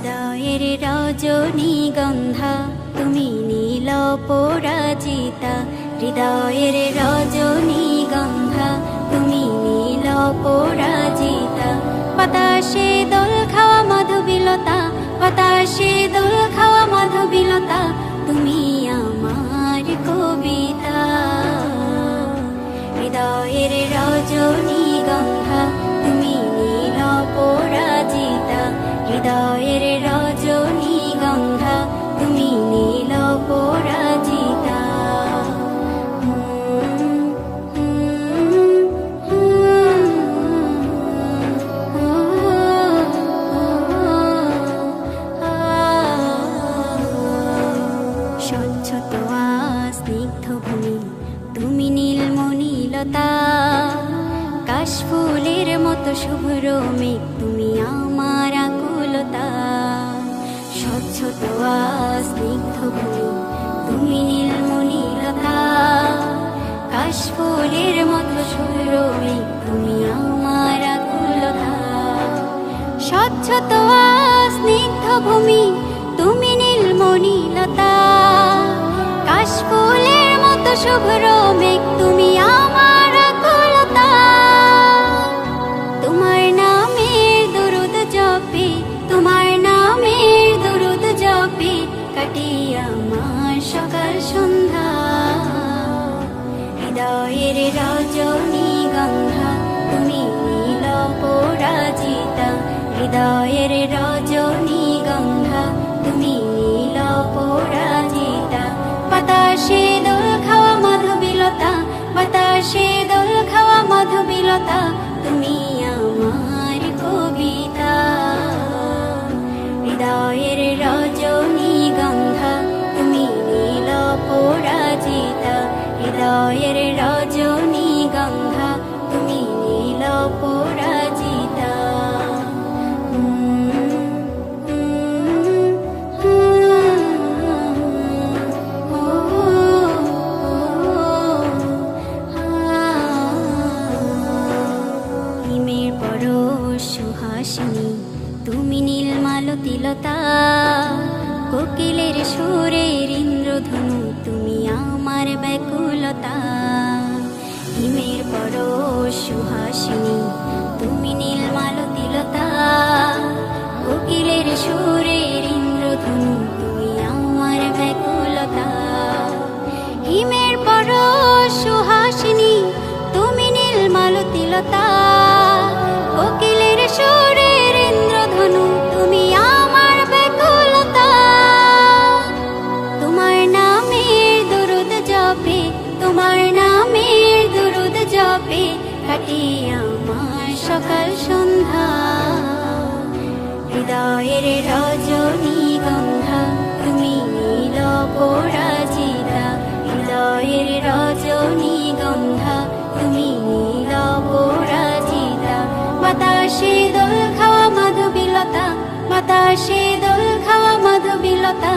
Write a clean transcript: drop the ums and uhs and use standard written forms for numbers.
হৃদয়ের রজনীগন্ধা তুমি নীল পরাজিতা, হৃদয়ের রজনীগন্ধা তুমি নীল পরাজিতা। বাতাসে দোল খাওয়া মাধবীলতা, বাতাসে দোল খাওয়া মাধবীলতা, তুমি আমার কবিতা। হৃদয়ের রজনীগন্ধা তুমি নীল পরাজিতা, হৃদয়ের রজনীগন্ধা তুমি নীল পরাজিতা। স্বচ্ছ তোয়া স্নিগ্ধ ভূমি তুমি নীলমণিলতা, কাশফুলের মতো শুভ্র মেঘ তুমি আমার আকুলতা। স্বচ্ছ তোয়া স্নিগ্ধ ভূমি তুমি নীলমণিলতা, কাশফুলের মতো শুভ্র মেঘ তুমি আমার আকুলতা। স্বচ্ছ তোয়া স্নিগ্ধ ভূমি তুমি নীলমণিলতা, কাশফুলের মতো শুভ্র মেঘ তুমি আমার আকুলতা। তোমার নামের দরুদ জপে, তোমার নামের দরুদ জপে কাটি আমার সকাল সন্ধ্যা। হৃদয়ের রজনীগন্ধা তুমি নীল পরাজিতা, হৃদয়ের রজনীগন্ধা তুমি নীল পরাজিতা। বাতাসে দোল খাওয়া মাধবীলতা, বাতাসে দোল খাওয়া মাধবীলতা, তুমি আমার কবিতা। হৃদয়ের রজনীগন্ধা তুমি নীল পরাজিতা, হৃদয়ের রজনীগন্ধা তুমি নীল পরাজিতা। হিমের পরশ সুহাসিনী তুমি নীলমালতিলতা, কোকিলের সুরের ইন্দ্রধনু তুমি আমার ব্যাকুলতা। হিমের পরশ সুহাসিনী তুমি নীলমালতিলতা, কোকিলের সুরের ইন্দ্রধনু তুমি আমার ব্যাকুলতা। হিমের পরশ সুহাসিনী তুমি নীলমালতিলতা, কোকিলের সুরের ইন্দ্রধনু তুমি আমার ব্যাকুলতা। তোমার নামের দরুদ জপে, তোমার নামের দরুদ জপে কাটি আমার সকাল সন্ধ্যা। হৃদয়ের রজনীগন্ধা তুমি নীল পরাজিতা, হৃদয়ের রজনীগন্ধা তুমি নীল পরাজিতা। বাতাসে দোল খাওয়া মাধবীলতা, বাতাসে দোল খাওয়া মাধবীলতা,